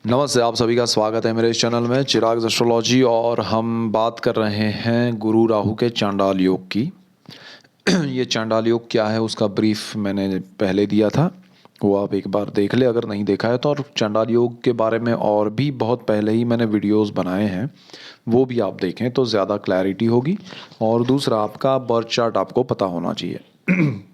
नमस्ते, आप सभी का स्वागत है मेरे इस चैनल में चिराग एस्ट्रोलॉजी। और हम बात कर रहे हैं गुरु राहु के चांडाल योग की। ये चांडाल योग क्या है उसका ब्रीफ मैंने पहले दिया था, वो आप एक बार देख ले अगर नहीं देखा है तो। और चांडाल योग के बारे में और भी बहुत पहले ही मैंने वीडियोस बनाए हैं, वो भी आप देखें तो ज़्यादा क्लैरिटी होगी। और दूसरा, आपका बर्थ चार्ट आपको पता होना चाहिए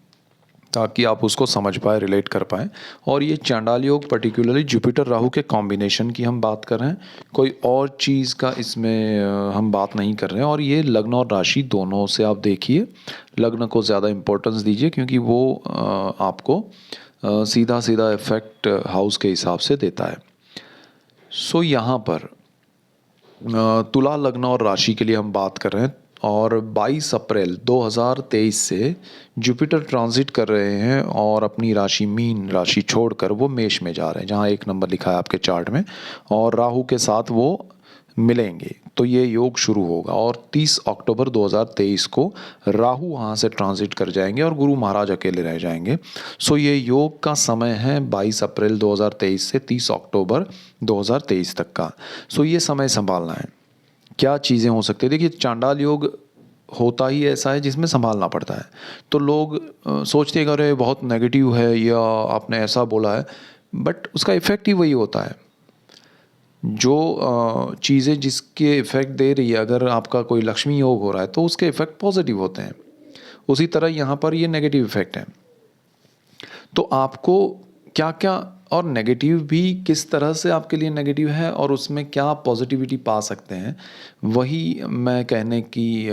ताकि आप उसको समझ पाए, रिलेट कर पाएँ। और ये चांडाल योग पर्टिकुलरली जुपिटर राहु के कॉम्बिनेशन की हम बात कर रहे हैं, कोई और चीज़ का इसमें हम बात नहीं कर रहे हैं। और ये लग्न और राशि दोनों से आप देखिए, लग्न को ज़्यादा इम्पोर्टेंस दीजिए क्योंकि वो आपको सीधा सीधा इफेक्ट हाउस के हिसाब से देता है। सो यहाँ पर तुला लग्न और राशि के लिए हम बात कर रहे हैं। और 22 अप्रैल 2023 से जुपिटर ट्रांजिट कर रहे हैं और अपनी राशि मीन राशि छोड़कर वो मेष में जा रहे हैं, जहाँ 1 नंबर लिखा है आपके चार्ट में। और राहु के साथ वो मिलेंगे तो ये योग शुरू होगा। और 30 अक्टूबर 2023 को राहु वहाँ से ट्रांजिट कर जाएंगे और गुरु महाराज अकेले रह जाएंगे। सो ये योग का समय है 22 अप्रैल 2023 से 30 अक्टूबर 2023 तक का। सो ये समय संभालना है। क्या चीज़ें हो सकती है, देखिए चांडाल योग होता ही ऐसा है जिसमें संभालना पड़ता है। तो लोग सोचते हैं कि अरे बहुत नेगेटिव है या आपने ऐसा बोला है, बट उसका इफ़ेक्ट ही वही होता है। जो चीज़ें जिसके इफ़ेक्ट दे रही है, अगर आपका कोई लक्ष्मी योग हो रहा है तो उसके इफ़ेक्ट पॉजिटिव होते हैं। उसी तरह यहाँ पर ये नेगेटिव इफ़ेक्ट है। तो आपको क्या क्या, और नेगेटिव भी किस तरह से आपके लिए नेगेटिव है और उसमें क्या आप पॉजिटिविटी पा सकते हैं, वही मैं कहने की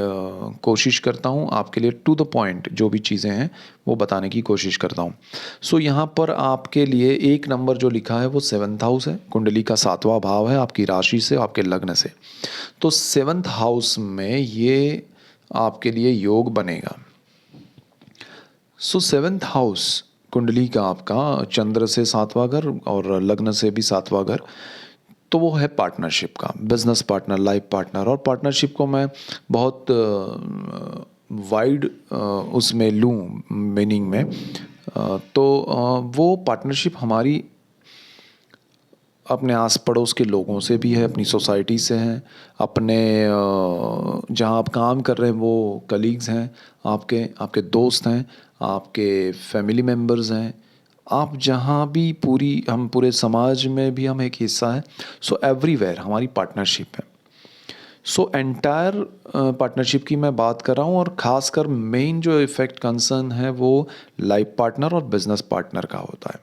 कोशिश करता हूँ आपके लिए। टू द पॉइंट जो भी चीज़ें हैं वो बताने की कोशिश करता हूँ। सो यहाँ पर आपके लिए 1 नंबर जो लिखा है वो 7th हाउस है, कुंडली का 7वां भाव है, आपकी राशि से, आपके लग्न से। तो 7th हाउस में ये आपके लिए योग बनेगा। सो 7th हाउस कुंडली का आपका चंद्र से 7वां घर और लग्न से भी 7वां घर, तो वो है पार्टनरशिप का, बिजनेस पार्टनर, लाइफ पार्टनर। और पार्टनरशिप को मैं बहुत वाइड उसमें लूँ मीनिंग में, तो वो पार्टनरशिप हमारी अपने आस पड़ोस के लोगों से भी है, अपनी सोसाइटी से हैं, अपने जहाँ आप काम कर रहे हैं वो कलीग्स हैं, आपके आपके दोस्त हैं, आपके फैमिली मेम्बर्स हैं, आप जहाँ भी हम पूरे समाज में भी हम एक हिस्सा है। सो एवरीवेयर हमारी पार्टनरशिप है। सो एंटायर पार्टनरशिप की मैं बात कर रहा हूँ। और ख़ासकर मेन जो इफ़ेक्ट कंसर्न है वो लाइफ पार्टनर और बिजनेस पार्टनर का होता है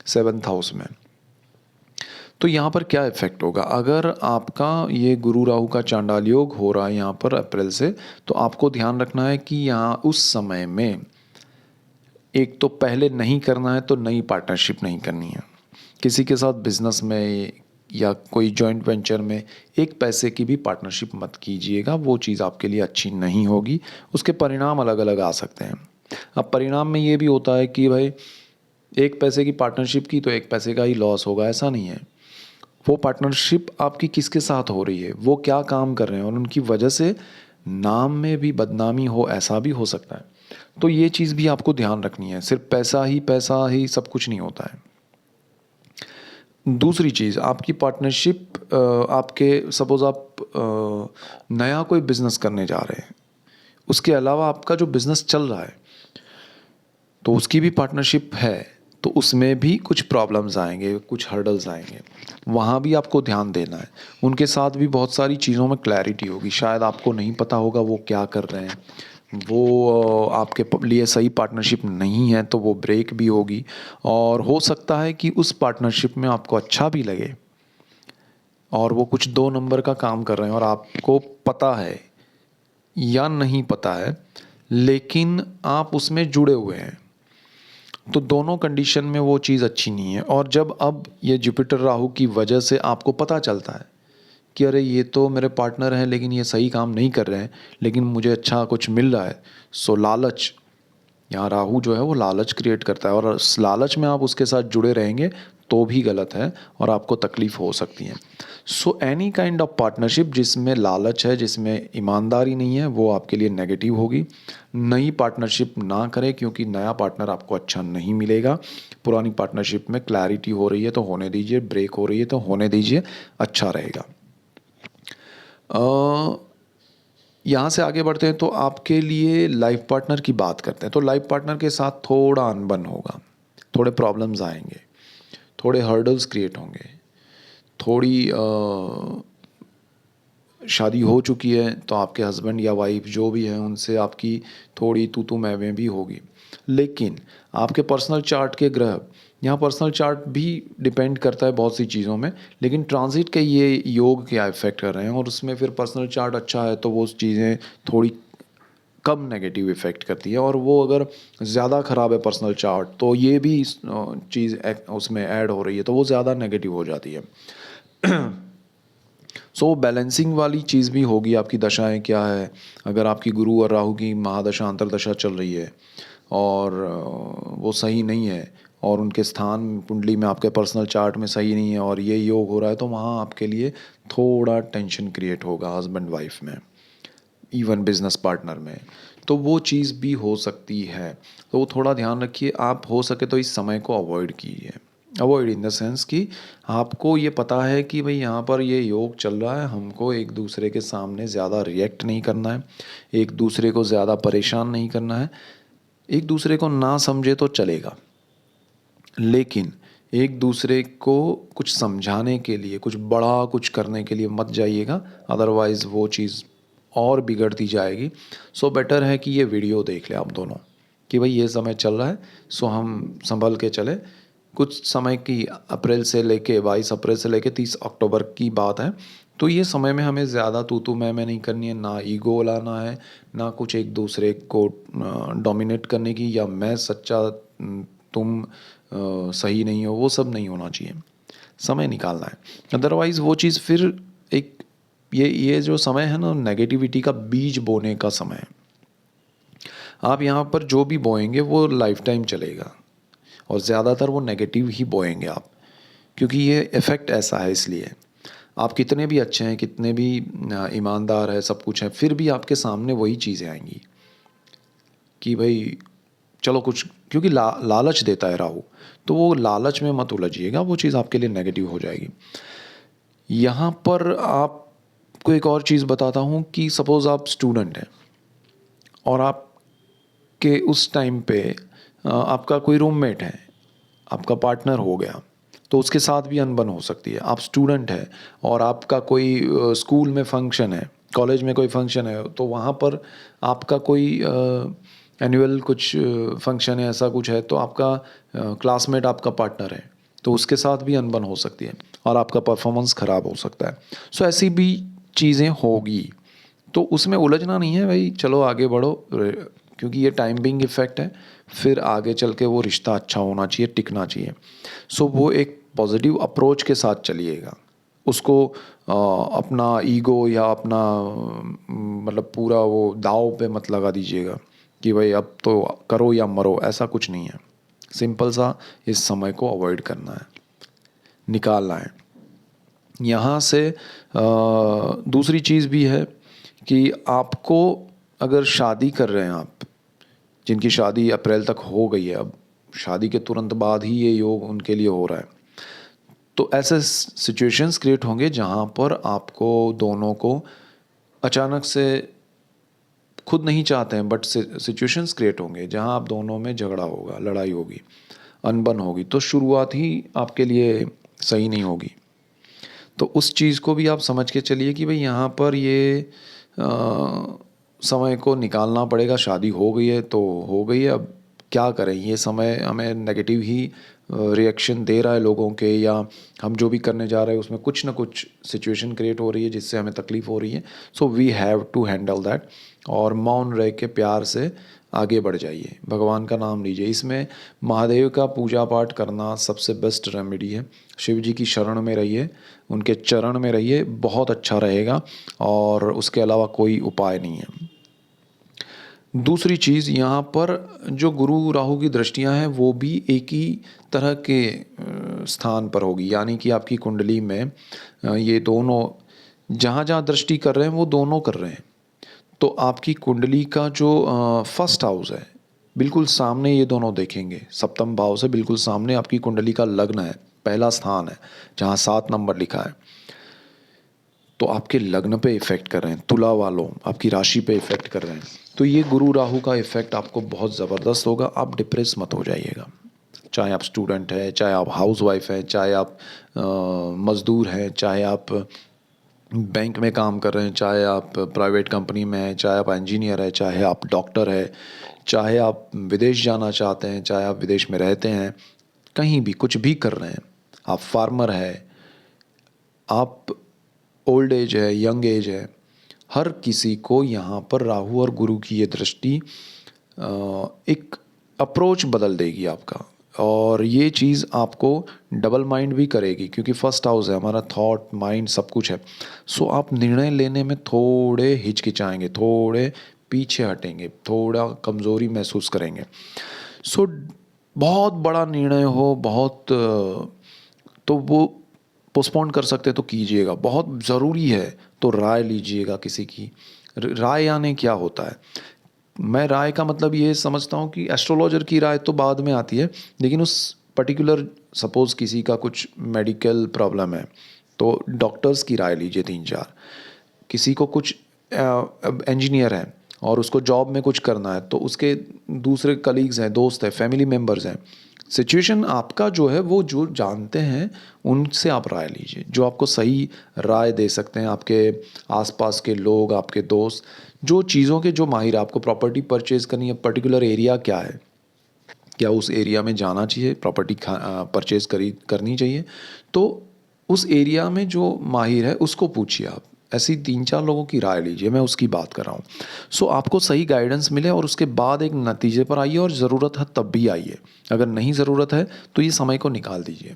7th हाउस में। तो यहाँ पर क्या इफेक्ट होगा, अगर आपका ये गुरु राहु का चांडाल योग हो रहा है यहाँ पर अप्रैल से, तो आपको ध्यान रखना है कि यहाँ उस समय में एक तो पहले नहीं करना है, तो नई पार्टनरशिप नहीं करनी है किसी के साथ बिजनेस में या कोई जॉइंट वेंचर में। एक पैसे की भी पार्टनरशिप मत कीजिएगा, वो चीज़ आपके लिए अच्छी नहीं होगी। उसके परिणाम अलग अलग आ सकते हैं। अब परिणाम में ये भी होता है कि भाई एक पैसे की पार्टनरशिप की तो एक पैसे का ही लॉस होगा, ऐसा नहीं है। वो पार्टनरशिप आपकी किसके साथ हो रही है, वो क्या काम कर रहे हैं, और उनकी वजह से नाम में भी बदनामी हो, ऐसा भी हो सकता है। तो ये चीज़ भी आपको ध्यान रखनी है, सिर्फ पैसा ही सब कुछ नहीं होता है। दूसरी चीज़, आपकी पार्टनरशिप आपके सपोज़ आप नया कोई बिज़नेस करने जा रहे हैं, उसके अलावा आपका जो बिज़नेस चल रहा है तो उसकी भी पार्टनरशिप है, तो उसमें भी कुछ प्रॉब्लम्स आएंगे, कुछ हर्डल्स आएंगे, वहाँ भी आपको ध्यान देना है। उनके साथ भी बहुत सारी चीज़ों में क्लैरिटी होगी, शायद आपको नहीं पता होगा वो क्या कर रहे हैं, वो आपके लिए सही पार्टनरशिप नहीं है, तो वो ब्रेक भी होगी। और हो सकता है कि उस पार्टनरशिप में आपको अच्छा भी लगे और वो कुछ 2 नंबर का काम कर रहे हैं और आपको पता है या नहीं पता है, लेकिन आप उसमें जुड़े हुए हैं, तो दोनों कंडीशन में वो चीज़ अच्छी नहीं है। और जब अब ये जुपिटर राहु की वजह से आपको पता चलता है कि अरे ये तो मेरे पार्टनर हैं लेकिन ये सही काम नहीं कर रहे हैं, लेकिन मुझे अच्छा कुछ मिल रहा है, सो लालच, यहाँ राहु जो है वो लालच क्रिएट करता है, और उस लालच में आप उसके साथ जुड़े रहेंगे तो भी गलत है और आपको तकलीफ़ हो सकती है। So any kind of partnership जिसमें लालच है, जिसमें ईमानदारी नहीं है, वो आपके लिए नेगेटिव होगी। नई पार्टनरशिप ना करें क्योंकि नया पार्टनर आपको अच्छा नहीं मिलेगा। पुरानी पार्टनरशिप में क्लैरिटी हो रही है तो होने दीजिए, ब्रेक हो रही है तो होने दीजिए, अच्छा रहेगा। यहाँ से आगे बढ़ते हैं तो आपके लिए लाइफ पार्टनर की बात करते हैं। तो लाइफ पार्टनर के साथ थोड़ा अनबन होगा, थोड़े प्रॉब्लम्स आएंगे, थोड़े हर्डल्स क्रिएट होंगे, थोड़ी शादी हो चुकी है तो आपके हस्बैंड या वाइफ जो भी हैं उनसे आपकी थोड़ी तू तू मैं भी होगी। लेकिन आपके पर्सनल चार्ट के ग्रह, यहाँ पर्सनल चार्ट भी डिपेंड करता है बहुत सी चीज़ों में, लेकिन ट्रांजिट के ये योग क्या इफ़ेक्ट कर रहे हैं और उसमें फिर पर्सनल चार्ट अच्छा है तो वो चीज़ें थोड़ी कम नेगेटिव इफ़ेक्ट करती है, और वो अगर ज़्यादा ख़राब है पर्सनल चार्ट तो ये भी चीज़ उसमें ऐड हो रही है तो वो ज़्यादा नेगेटिव हो जाती है। सो बैलेंसिंग वाली चीज़ भी होगी, आपकी दशाएं क्या है। अगर आपकी गुरु और राहु की महादशा अंतरदशा चल रही है और वो सही नहीं है और उनके स्थान कुंडली में आपके पर्सनल चार्ट में सही नहीं है और ये योग हो रहा है तो वहाँ आपके लिए थोड़ा टेंशन क्रिएट होगा हस्बैंड वाइफ में, इवन बिजनेस पार्टनर में, तो वो चीज़ भी हो सकती है। तो वो थोड़ा ध्यान रखिए, आप हो सके तो इस समय को अवॉइड कीजिए। अवॉइड इन द सेंस कि आपको ये पता है कि भाई यहाँ पर ये योग चल रहा है, हमको एक दूसरे के सामने ज़्यादा रिएक्ट नहीं करना है, एक दूसरे को ज़्यादा परेशान नहीं करना है। एक दूसरे को ना समझे तो चलेगा, लेकिन एक दूसरे को कुछ समझाने के लिए, कुछ बड़ा कुछ करने के लिए मत जाइएगा, अदरवाइज़ वो चीज़ और बिगड़ती जाएगी। सो बेटर है कि ये वीडियो देख लें आप दोनों कि भाई ये समय चल रहा है, सो हम संभल के चले। कुछ समय की अप्रैल से लेके 22 अप्रैल से लेके 30 अक्टूबर की बात है, तो ये समय में हमें ज़्यादा तू मैं नहीं करनी है, ना ईगो लाना है, ना कुछ एक दूसरे को डोमिनेट करने की, या मैं सच्चा तुम सही नहीं हो, वो सब नहीं होना चाहिए। समय निकालना है, अदरवाइज़ वो चीज़ फिर एक ये जो समय है ना, नेगेटिविटी का बीज बोने का समय है। आप यहाँ पर जो भी बोएंगे वो लाइफ टाइम चलेगा और ज़्यादातर वो नेगेटिव ही बोएंगे आप, क्योंकि ये इफ़ेक्ट ऐसा है। इसलिए आप कितने भी अच्छे हैं, कितने भी ईमानदार है, सब कुछ है, फिर भी आपके सामने वही चीज़ें आएंगी कि भाई चलो कुछ, क्योंकि लालच देता है राहु, तो वो लालच में मत उलझिएगा, वो चीज़ आपके लिए नेगेटिव हो जाएगी। यहाँ पर आपको एक और चीज़ बताता हूँ कि सपोज़ आप स्टूडेंट हैं और आपके उस टाइम पे आपका कोई रूममेट है, आपका पार्टनर हो गया, तो उसके साथ भी अनबन हो सकती है। आप स्टूडेंट है और आपका कोई स्कूल में फंक्शन है, कॉलेज में कोई फंक्शन है, तो वहाँ पर आपका कोई एनुअल कुछ फंक्शन है, ऐसा कुछ है, तो आपका क्लासमेट आपका पार्टनर है, तो उसके साथ भी अनबन हो सकती है और आपका परफॉर्मेंस ख़राब हो सकता है। सो ऐसी भी चीज़ें होगी, तो उसमें उलझना नहीं है भाई, चलो आगे बढ़ो, क्योंकि ये टाइम बिंग इफ़ेक्ट है, फिर आगे चल के वो रिश्ता अच्छा होना चाहिए, टिकना चाहिए। सो वो एक पॉजिटिव अप्रोच के साथ चलिएगा, उसको अपना ईगो या अपना मतलब पूरा वो दाव पे मत लगा दीजिएगा कि भाई अब तो करो या मरो, ऐसा कुछ नहीं है। सिंपल सा इस समय को अवॉइड करना है, निकालना है। यहाँ से दूसरी चीज़ भी है कि आपको, अगर शादी कर रहे हैं आप, जिनकी शादी अप्रैल तक हो गई है, अब शादी के तुरंत बाद ही ये योग उनके लिए हो रहा है, तो ऐसे सिचुएशंस क्रिएट होंगे जहाँ पर आपको दोनों को अचानक से, खुद नहीं चाहते हैं बट सिचुएशंस क्रिएट होंगे जहाँ आप दोनों में झगड़ा होगा, लड़ाई होगी, अनबन होगी, तो शुरुआत ही आपके लिए सही नहीं होगी। तो उस चीज़ को भी आप समझ के चलिए कि भाई यहाँ पर ये समय को निकालना पड़ेगा। शादी हो गई है तो हो गई है, अब क्या करें, ये समय हमें नेगेटिव ही रिएक्शन दे रहा है लोगों के, या हम जो भी करने जा रहे हैं उसमें कुछ ना कुछ सिचुएशन क्रिएट हो रही है जिससे हमें तकलीफ़ हो रही है। So we have to handle that, और मौन रह के प्यार से आगे बढ़ जाइए, भगवान का नाम लीजिए। इसमें महादेव का पूजा पाठ करना सबसे बेस्ट रेमेडी है। शिव जी की शरण में रहिए, उनके चरण में रहिए, बहुत अच्छा रहेगा, और उसके अलावा कोई उपाय नहीं है। दूसरी चीज़ यहाँ पर जो गुरु राहु की दृष्टियाँ हैं वो भी एक ही तरह के स्थान पर होगी, यानी कि आपकी कुंडली में ये दोनों जहाँ-जहाँ दृष्टि कर रहे हैं वो दोनों कर रहे हैं। तो आपकी कुंडली का जो फर्स्ट हाउस है, बिल्कुल सामने ये दोनों देखेंगे। सप्तम भाव से बिल्कुल सामने आपकी कुंडली का लग्न है, पहला स्थान है, जहाँ 7 नंबर लिखा है। तो आपके लग्न पे इफ़ेक्ट कर रहे हैं, तुला वालों आपकी राशि पे इफ़ेक्ट कर रहे हैं। तो ये गुरु राहु का इफ़ेक्ट आपको बहुत ज़बरदस्त होगा, आप डिप्रेस मत हो जाइएगा। चाहे आप स्टूडेंट हैं, चाहे आप हाउसवाइफ हैं, चाहे आप मज़दूर हैं, चाहे आप बैंक में काम कर रहे हैं, चाहे आप प्राइवेट कंपनी में हैं, चाहे आप इंजीनियर हैं, चाहे आप डॉक्टर हैं, चाहे आप विदेश जाना चाहते हैं, चाहे आप विदेश में रहते हैं, कहीं भी कुछ भी कर रहे हैं, आप फार्मर हैं, आप ओल्ड एज है, यंग एज है, हर किसी को यहाँ पर राहु और गुरु की ये दृष्टि एक अप्रोच बदल देगी आपका, और ये चीज़ आपको डबल माइंड भी करेगी, क्योंकि फर्स्ट हाउस है हमारा, थॉट माइंड सब कुछ है। सो आप निर्णय लेने में थोड़े हिचकिचाएंगे, थोड़े पीछे हटेंगे, थोड़ा कमज़ोरी महसूस करेंगे। सो बहुत बड़ा निर्णय हो, बहुत तो वो पोस्टपोन कर सकते तो कीजिएगा, बहुत ज़रूरी है तो राय लीजिएगा किसी की। राय यानी क्या होता है, मैं राय का मतलब ये समझता हूँ कि एस्ट्रोलॉजर की राय तो बाद में आती है, लेकिन उस पर्टिकुलर सपोज़ किसी का कुछ मेडिकल प्रॉब्लम है तो डॉक्टर्स की राय लीजिए 3-4। किसी को कुछ इंजीनियर है और उसको जॉब में कुछ करना है तो उसके दूसरे कलीग्स हैं, दोस्त हैं, फैमिली मेम्बर्स हैं। सिचुएशन आपका जो है वो जो जानते हैं उनसे आप राय लीजिए, जो आपको सही राय दे सकते हैं, आपके आसपास के लोग, आपके दोस्त, जो चीज़ों के जो माहिर, आपको प्रॉपर्टी परचेज़ करनी है, पर्टिकुलर एरिया क्या है, क्या उस एरिया में जाना चाहिए, प्रॉपर्टी परचेज़ करनी चाहिए, तो उस एरिया में जो माहिर है उसको पूछिए आप। ऐसी 3-4 लोगों की राय लीजिए, मैं उसकी बात कर रहा हूँ। सो आपको सही गाइडेंस मिले और उसके बाद एक नतीजे पर आइए, और ज़रूरत है तब भी आइए। अगर नहीं ज़रूरत है तो ये समय को निकाल दीजिए,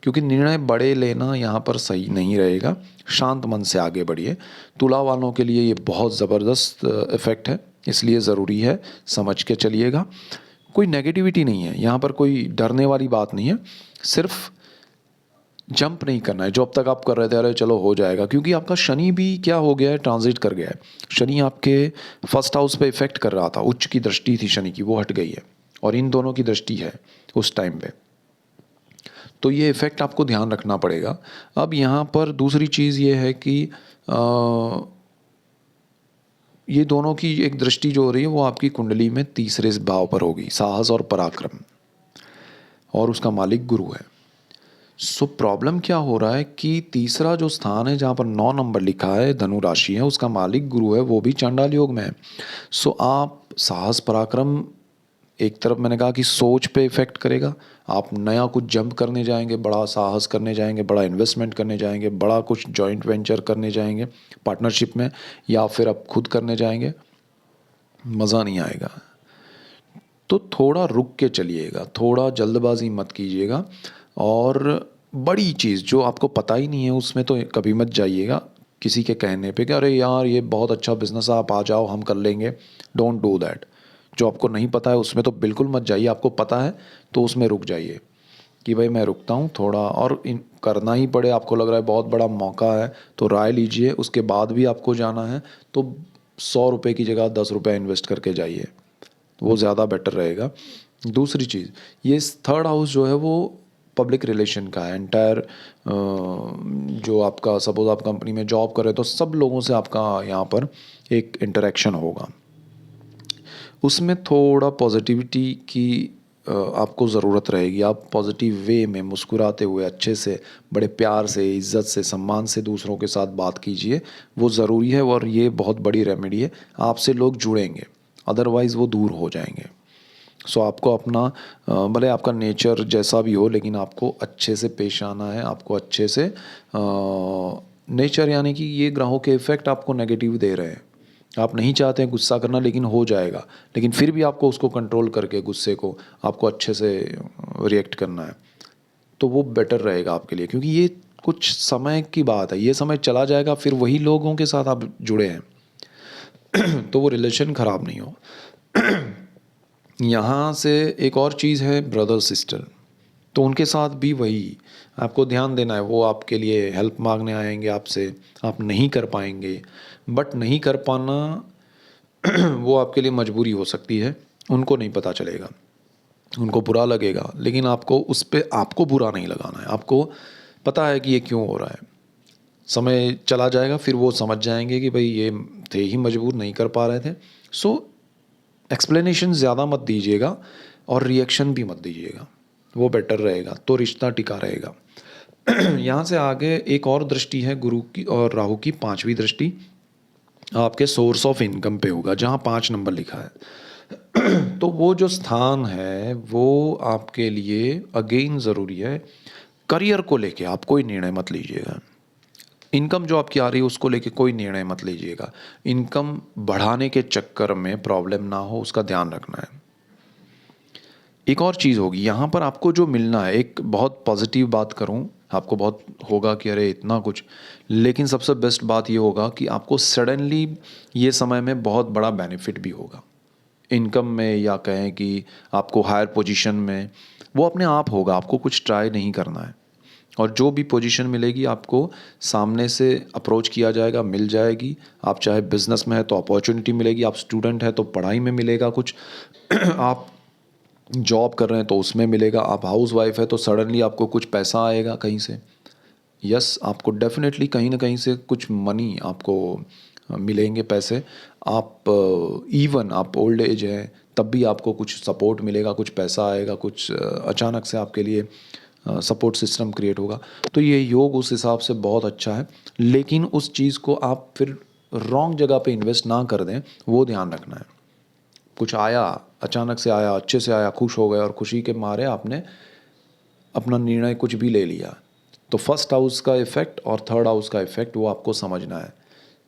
क्योंकि निर्णय बड़े लेना यहाँ पर सही नहीं रहेगा। शांत मन से आगे बढ़िए। तुला वालों के लिए ये बहुत ज़बरदस्त इफ़ेक्ट है, इसलिए ज़रूरी है समझ के चलिएगा। कोई नेगेटिविटी नहीं है यहाँ पर, कोई डरने वाली बात नहीं है, सिर्फ जंप नहीं करना है जो अब तक आप कर रहे थे, अरे चलो हो जाएगा, क्योंकि आपका शनि भी क्या हो गया है, ट्रांजिट कर गया है। शनि आपके फर्स्ट हाउस पे इफेक्ट कर रहा था, उच्च की दृष्टि थी शनि की, वो हट गई है, और इन दोनों की दृष्टि है उस टाइम पे। तो ये इफ़ेक्ट आपको ध्यान रखना पड़ेगा। अब यहाँ पर दूसरी चीज़ ये है कि ये दोनों की एक दृष्टि जो हो रही है वो आपकी कुंडली में तीसरे भाव पर होगी, साहस और पराक्रम, और उसका मालिक गुरु है। सो प्रॉब्लम क्या हो रहा है कि तीसरा जो स्थान है जहाँ पर 9 नंबर लिखा है, धनु राशि है, उसका मालिक गुरु है, वो भी चांडाल योग में है। सो आप साहस पराक्रम, एक तरफ मैंने कहा कि सोच पे इफ़ेक्ट करेगा, आप नया कुछ जंप करने जाएंगे, बड़ा साहस करने जाएंगे, बड़ा इन्वेस्टमेंट करने जाएंगे, बड़ा कुछ जॉइंट वेंचर करने जाएंगे पार्टनरशिप में, या फिर आप खुद करने जाएंगे, मज़ा नहीं आएगा। तो थोड़ा रुक के चलिएगा, थोड़ा जल्दबाजी मत कीजिएगा, और बड़ी चीज़ जो आपको पता ही नहीं है उसमें तो कभी मत जाइएगा किसी के कहने पे कि अरे यार ये बहुत अच्छा बिज़नेस है, आप आ जाओ हम कर लेंगे। Don't do that. जो आपको नहीं पता है उसमें तो बिल्कुल मत जाइए, आपको पता है तो उसमें रुक जाइए कि भाई मैं रुकता हूँ थोड़ा, और करना ही पड़े, आपको लग रहा है बहुत बड़ा मौका है तो राय लीजिए, उसके बाद भी आपको जाना है तो 100 रुपये की जगह 10 रुपये इन्वेस्ट करके जाइए, वो ज़्यादा बेटर रहेगा। दूसरी चीज़, ये थर्ड हाउस जो है वो पब्लिक रिलेशन का है, एंटायर जो आपका, सपोज आप कंपनी में जॉब कर रहे हो तो सब लोगों से आपका यहाँ पर एक इंटरेक्शन होगा, उसमें थोड़ा पॉजिटिविटी की आपको ज़रूरत रहेगी। आप पॉजिटिव वे में मुस्कुराते हुए अच्छे से, बड़े प्यार से, इज़्ज़त से, सम्मान से दूसरों के साथ बात कीजिए, वो ज़रूरी है, और ये बहुत बड़ी रेमेडी है। आपसे लोग जुड़ेंगे, अदरवाइज़ वो दूर हो जाएंगे। सो आपको अपना भले आपका नेचर जैसा भी हो, लेकिन आपको अच्छे से पेश आना है, आपको अच्छे से नेचर, यानी कि ये ग्रहों के इफ़ेक्ट आपको नेगेटिव दे रहे हैं, आप नहीं चाहते हैं गुस्सा करना लेकिन हो जाएगा, लेकिन फिर भी आपको उसको कंट्रोल करके गुस्से को आपको अच्छे से रिएक्ट करना है, तो वो बेटर रहेगा आपके लिए, क्योंकि ये कुछ समय की बात है, ये समय चला जाएगा, फिर वही लोगों के साथ आप जुड़े हैं। तो वो रिलेशन ख़राब नहीं हो। यहाँ से एक और चीज़ है ब्रदर सिस्टर, तो उनके साथ भी वही आपको ध्यान देना है। वो आपके लिए हेल्प मांगने आएंगे आपसे, आप नहीं कर पाएंगे, बट नहीं कर पाना वो आपके लिए मजबूरी हो सकती है, उनको नहीं पता चलेगा, उनको बुरा लगेगा, लेकिन आपको उस पे आपको बुरा नहीं लगाना है। आपको पता है कि ये क्यों हो रहा है, समय चला जाएगा फिर वो समझ जाएंगे कि भाई ये थे ही मजबूर, नहीं कर पा रहे थे। सो एक्सप्लेनेशन ज़्यादा मत दीजिएगा और रिएक्शन भी मत दीजिएगा, वो बेटर रहेगा, तो रिश्ता टिका रहेगा। यहाँ से आगे एक और दृष्टि है गुरु की और राहु की, पांचवी दृष्टि आपके सोर्स ऑफ इनकम पे होगा, जहाँ 5 नंबर लिखा है। तो वो जो स्थान है वो आपके लिए अगेन ज़रूरी है। करियर को लेके आप कोई निर्णय मत लीजिएगा, इनकम जो आपकी आ रही है उसको लेके कोई निर्णय मत लीजिएगा। इनकम बढ़ाने के चक्कर में प्रॉब्लम ना हो, उसका ध्यान रखना है। एक और चीज़ होगी यहाँ पर, आपको जो मिलना है, एक बहुत पॉजिटिव बात करूँ, आपको बहुत होगा कि अरे इतना कुछ, लेकिन सबसे बेस्ट बात ये होगा कि आपको सडनली ये समय में बहुत बड़ा बेनिफिट भी होगा इनकम में, या कहें कि आपको हायर पोजीशन में, वो अपने आप होगा, आपको कुछ ट्राई नहीं करना है। और जो भी पोजीशन मिलेगी आपको सामने से अप्रोच किया जाएगा, मिल जाएगी। आप चाहे बिजनेस में है तो अपॉर्चुनिटी मिलेगी, आप स्टूडेंट है तो पढ़ाई में मिलेगा कुछ, आप जॉब कर रहे हैं तो उसमें मिलेगा, आप हाउस वाइफ है तो सडनली आपको कुछ पैसा आएगा कहीं से। यस, आपको डेफिनेटली कहीं ना कहीं से कुछ मनी आपको मिलेंगे, पैसे। आप इवन आप ओल्ड एज है तब भी आपको कुछ सपोर्ट मिलेगा, कुछ पैसा आएगा, कुछ अचानक से आपके लिए सपोर्ट सिस्टम क्रिएट होगा। तो ये योग उस हिसाब से बहुत अच्छा है, लेकिन उस चीज़ को आप फिर रॉन्ग जगह पे इन्वेस्ट ना कर दें, वो ध्यान रखना है। कुछ आया, अचानक से आया, अच्छे से आया, खुश हो गए और खुशी के मारे आपने अपना निर्णय कुछ भी ले लिया, तो फर्स्ट हाउस का इफ़ेक्ट और थर्ड हाउस का इफ़ेक्ट वो आपको समझना है।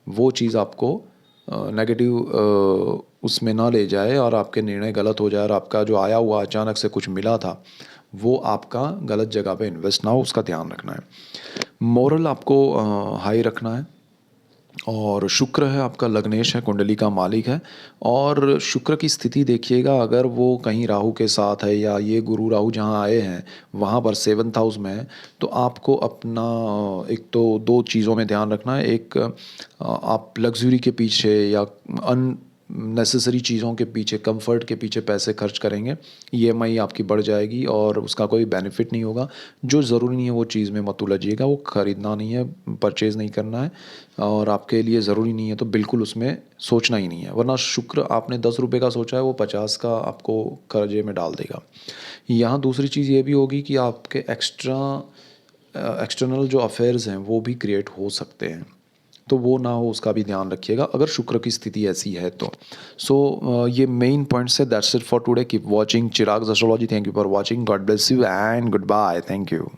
वो चीज़ आपको नेगेटिव उसमें ना ले जाए और आपके निर्णय गलत हो जाए, और आपका जो आया हुआ अचानक से कुछ मिला था वो आपका गलत जगह पे इन्वेस्ट ना हो, उसका ध्यान रखना है। मोरल आपको हाई रखना है। और शुक्र है आपका, लग्नेश है, कुंडली का मालिक है। और शुक्र की स्थिति देखिएगा, अगर वो कहीं राहु के साथ है या ये गुरु राहु जहाँ आए हैं वहाँ पर 7th हाउस में है, तो आपको अपना एक तो दो चीज़ों में ध्यान रखना है। एक, आप लग्जरी के पीछे या नेसेसरी चीज़ों के पीछे, कंफर्ट के पीछे पैसे खर्च करेंगे, ईएमआई आपकी बढ़ जाएगी और उसका कोई बेनिफिट नहीं होगा। जो ज़रूरी नहीं है वो चीज़ में मत उलझिएगा, वो ख़रीदना नहीं है, परचेज़ नहीं करना है, और आपके लिए ज़रूरी नहीं है तो बिल्कुल उसमें सोचना ही नहीं है। वरना शुक्र आपने 10 रुपये का सोचा है, वो 50 का आपको कर्जे में डाल देगा। यहाँ दूसरी चीज़ ये भी होगी कि आपके एक्सटर्नल जो अफेयर्स हैं वो भी क्रिएट हो सकते हैं, तो वो ना हो उसका भी ध्यान रखिएगा अगर शुक्र की स्थिति ऐसी है तो। सो ये मेन पॉइंट्स है। That's it for today. Keep watching Chirag astrology. Thank you for watching. God bless you and good bye. Thank you.